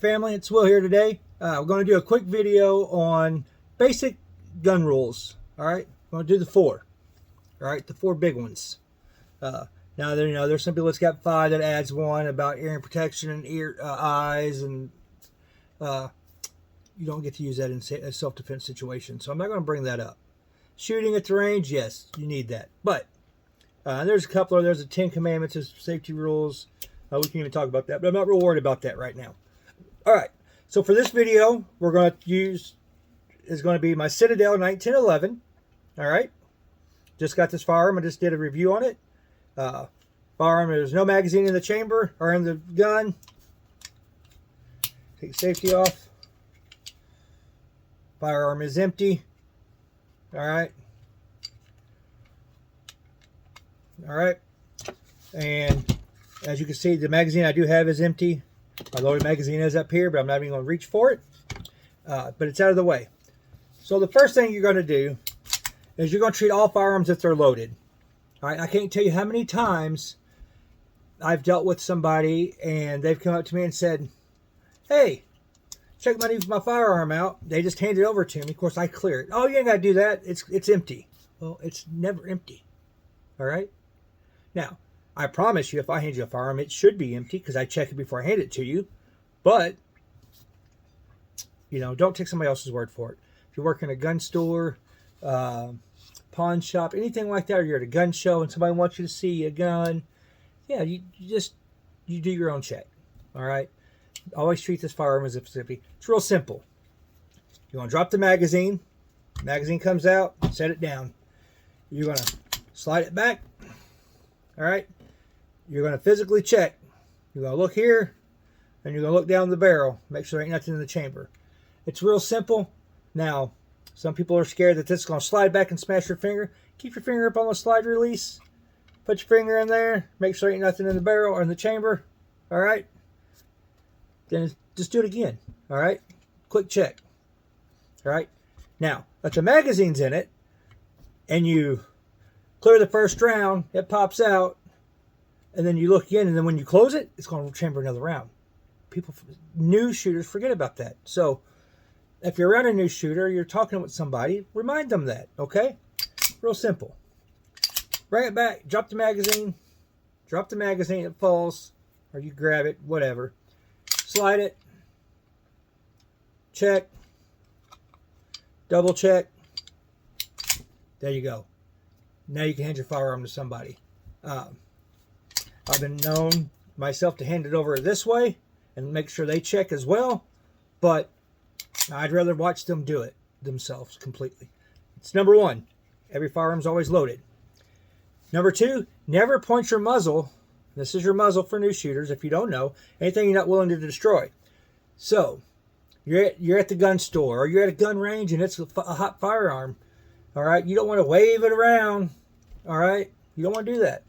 family, it's Will here today. We're going to do a quick video on basic gun rules. All right, we're going to do the four. All right, the four big ones. Now, there's some people that's got five that adds one about ear protection and eyes, and you don't get to use that in a self-defense situation. So I'm not going to bring that up. Shooting at the range, yes, you need that. But there's a couple of, there's the 10 Commandments, there's safety rules. We can even talk about that, but I'm not real worried about that right now. All right, so for this video, we're going to use, is going to be my Citadel 1911. All right, just got this firearm. I just did a review on it. Firearm, there's no magazine in the chamber or in the gun. Take safety off. Firearm is empty. All right. All right. And as you can see, the magazine I do have is empty. My loaded magazine is up here, but I'm not even going to reach for it. But it's out of the way. So the first thing you're going to do is you're going to treat all firearms if they're loaded. All right. I can't tell you how many times I've dealt with somebody and they've come up to me and said, "Hey, check my firearm out." They just hand it over to me. Of course, I clear it. "Oh, you ain't got to do that. It's empty." Well, it's never empty. All right. Now, I promise you, if I hand you a firearm, it should be empty because I check it before I hand it to you. But, don't take somebody else's word for it. If you work in a gun store, pawn shop, anything like that, or you're at a gun show and somebody wants you to see a gun, yeah, you do your own check. All right. Always treat this firearm as if it's empty. It's real simple. You want to drop the magazine. Magazine comes out. Set it down. You're going to slide it back. All right. You're going to physically check. You're going to look here, and you're going to look down the barrel. Make sure there ain't nothing in the chamber. It's real simple. Now, some people are scared that this is going to slide back and smash your finger. Keep your finger up on the slide release. Put your finger in there. Make sure there ain't nothing in the barrel or in the chamber. All right. Then just do it again. All right. Quick check. All right. Now, if the magazine's in it and you clear the first round, it pops out, and then you look again, and then when you close it, it's going to chamber another round. New shooters forget about that. So if you're around a new shooter, you're talking with somebody, remind them that, okay? Real simple. Bring it back, drop the magazine, it falls, or you grab it, whatever. Slide it, check, double check. There you go. Now you can hand your firearm to somebody. I've been known myself to hand it over this way and make sure they check as well, but I'd rather watch them do it themselves completely. It's number one. Every firearm's always loaded. Number two, never point your muzzle. This is your muzzle for new shooters, if you don't know. Anything you're not willing to destroy. So, you're at the gun store, or you're at a gun range, and it's a hot firearm. All right? You don't want to wave it around. All right? You don't want to do that.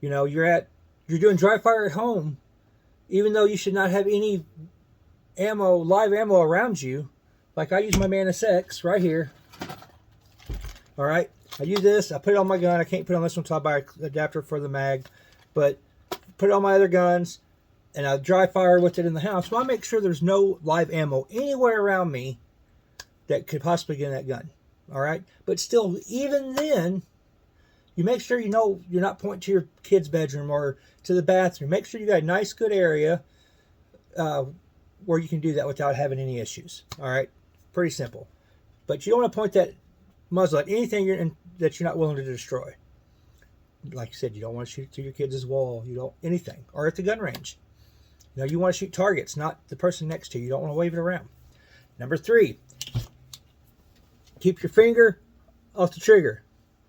You're doing dry fire at home, even though you should not have any live ammo around you. Like I use my Manus X right here. All right? I use this. I put it on my gun. I can't put it on this one until I buy an adapter for the mag. But put it on my other guns, and I dry fire with it in the house. So I make sure there's no live ammo anywhere around me that could possibly get in that gun. All right? But still, even then, you make sure you're not pointing to your kid's bedroom or to the bathroom. Make sure you got a nice, good area where you can do that without having any issues. All right? Pretty simple. But you don't want to point that muzzle at anything that you're not willing to destroy. Like I said, you don't want to shoot through your kids' wall. You don't anything, or at the gun range. You want to shoot targets, not the person next to you. You don't want to wave it around. Number three, keep your finger off the trigger.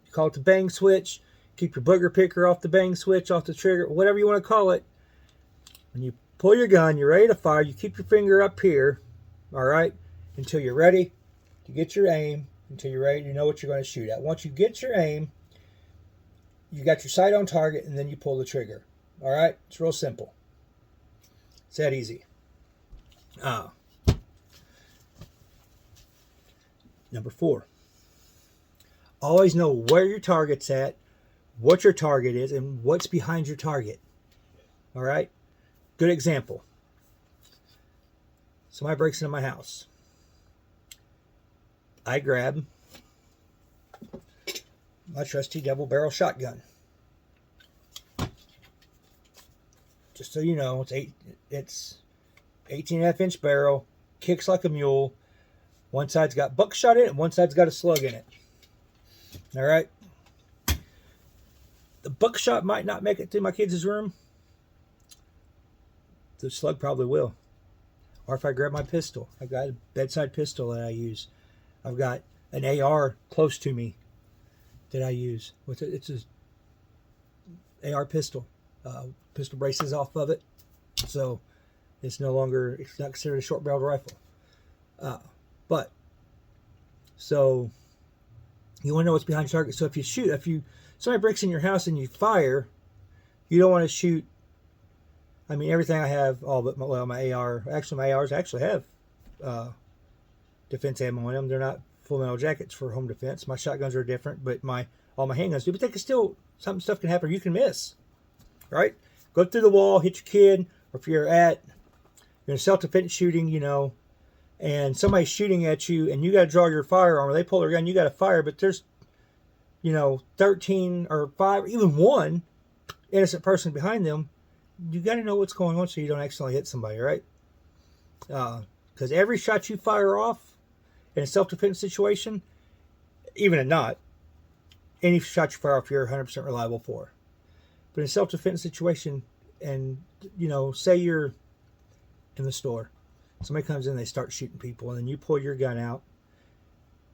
You call it the bang switch. Keep your booger picker off the bang switch, off the trigger, whatever you want to call it. When you pull your gun, you're ready to fire. You keep your finger up here, all right, until you're ready to get your aim. Until you're ready, you know what you're going to shoot at. Once you get your aim, you got your sight on target, and then you pull the trigger. All right? It's real simple. It's that easy. Number four. Always know where your target's at, what your target is, and what's behind your target. All right? Good example. Somebody breaks into my house. I grab my trusty double barrel shotgun. Just so you know, it's 18.5 inch barrel, kicks like a mule. One side's got buckshot in it, and one side's got a slug in it. All right. The buckshot might not make it to my kids' room. The slug probably will. Or if I grab my pistol, I've got a bedside pistol that I use. I've got an AR close to me that I use. It's a AR pistol. Pistol braces off of it, so it's not considered a short barreled rifle. But so you want to know what's behind your target. So if somebody breaks in your house and you fire, you don't want to shoot. I mean, everything I have, all but my AR. Actually, my ARs actually have defense ammo in them. They're not full metal jackets for home defense. My shotguns are different, but all my handguns do. But they can still, stuff can happen. You can miss, right? Go through the wall, hit your kid, or if you're in a self-defense shooting, and somebody's shooting at you, and you got to draw your firearm, or they pull their gun, you got to fire, but there's, 13 or 5, even 1 innocent person behind them. You got to know what's going on so you don't accidentally hit somebody, right? Because every shot you fire off in a self-defense situation, even if not, any shot you fire off, you're 100% reliable for. But in a self-defense situation, and, say you're in the store, somebody comes in, they start shooting people, and then you pull your gun out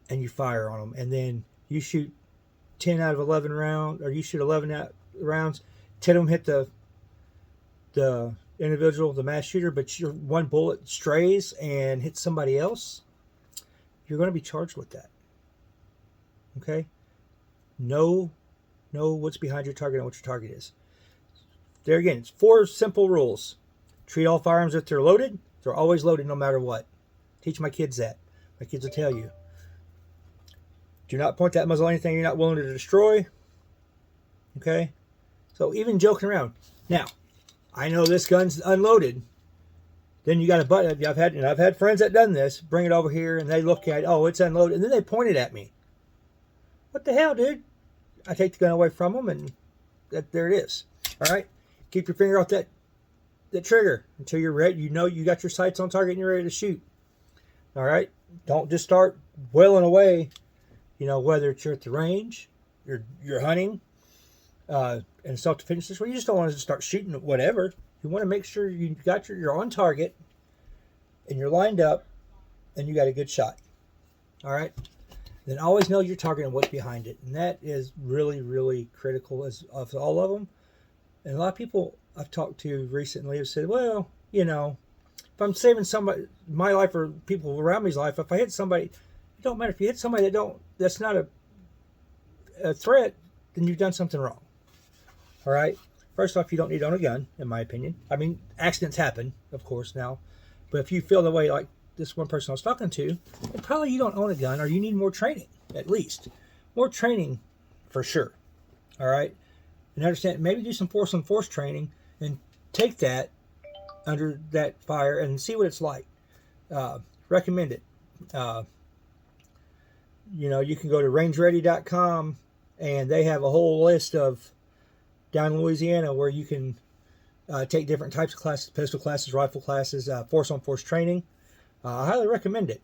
and you fire on them, and then you shoot 10 out of 11 rounds, or you shoot 11 rounds, 10 of them hit the individual, the mass shooter, but your one bullet strays and hits somebody else, you're going to be charged with that. Okay? Know what's behind your target and what your target is. There again, it's 4 simple rules. Treat all firearms if they're loaded. They're always loaded no matter what. Teach my kids that. My kids will tell you. Do not point that muzzle at anything you're not willing to destroy. Okay? So even joking around. Now, I know this gun's unloaded. Then you got a button. I've had friends that done this. Bring it over here and they look at it. Oh, it's unloaded. And then they point it at me. What the hell, dude? I take the gun away from them, and there it is. All right? Keep your finger off that trigger until you're ready. You got your sights on target and you're ready to shoot. All right? Don't just start wailing away, whether it's you're at the range, you're hunting, in self-defense situation. You just don't want to just start shooting at whatever. You want to make sure you're on target and you're lined up and you got a good shot. All right? Then always know your target and what's behind it. And that is really, really critical of all of them. And a lot of people I've talked to recently have said, well, if I'm saving somebody, my life or people around me's life, if I hit somebody, it don't matter. If you hit somebody that's not a threat, then you've done something wrong. All right? First off, you don't need to own a gun, in my opinion. I mean, accidents happen, of course, now. But if you feel the way like this one person I was talking to, then probably you don't own a gun, or you need more training, at least. More training, for sure. All right? And understand, maybe do some force-on-force training and take that under that fire and see what it's like. Recommend it. You can go to rangeready.com, and they have a whole list of down in Louisiana where you can take different types of classes, pistol classes, rifle classes, force-on-force training. I highly recommend it.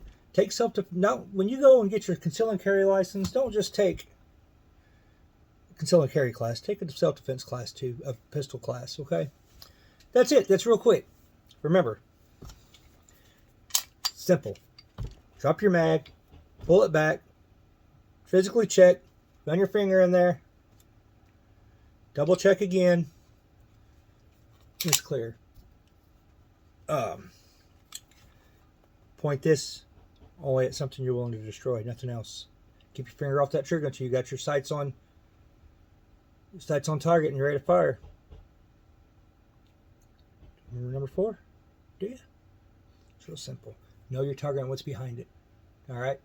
When you go and get your conceal and carry license, don't just take conceal and carry class. Take a self-defense class too, a pistol class, okay? That's it. That's real quick. Remember, simple. Drop your mag, pull it back, physically check, run your finger in there, double check again. It's clear. Point this only at something you're willing to destroy, nothing else. Keep your finger off that trigger until you got your sights on target and you're ready to fire. Remember number 4? Do you? It's real simple. Know your target and what's behind it. All right?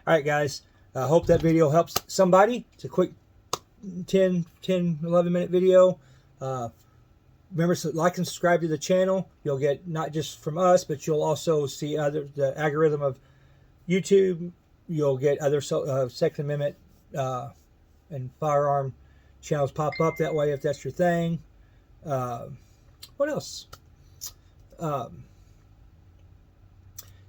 All right, guys. I hope that video helps somebody. It's a quick 10, 11 minute video. Remember to like and subscribe to the channel. You'll get not just from us, but you'll also see the algorithm of YouTube. You'll get other Second Amendment and firearm channels pop up that way if that's your thing. What else?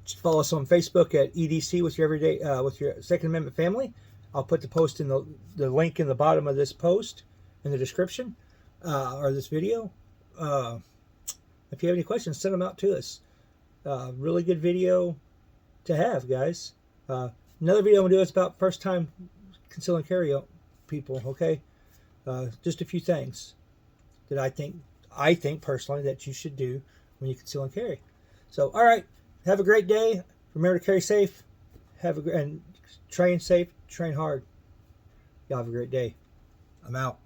Just follow us on Facebook at EDC with your everyday with your Second Amendment family. I'll put the post in the link in the bottom of this post in the description or this video. If you have any questions, send them out to us. Really good video to have, guys. Another video I'm gonna do is about first time conceal and carry people. Okay, just a few things that I think personally that you should do when you conceal and carry. So, all right, have a great day. Remember to carry safe. And train safe. Train hard. Y'all have a great day. I'm out.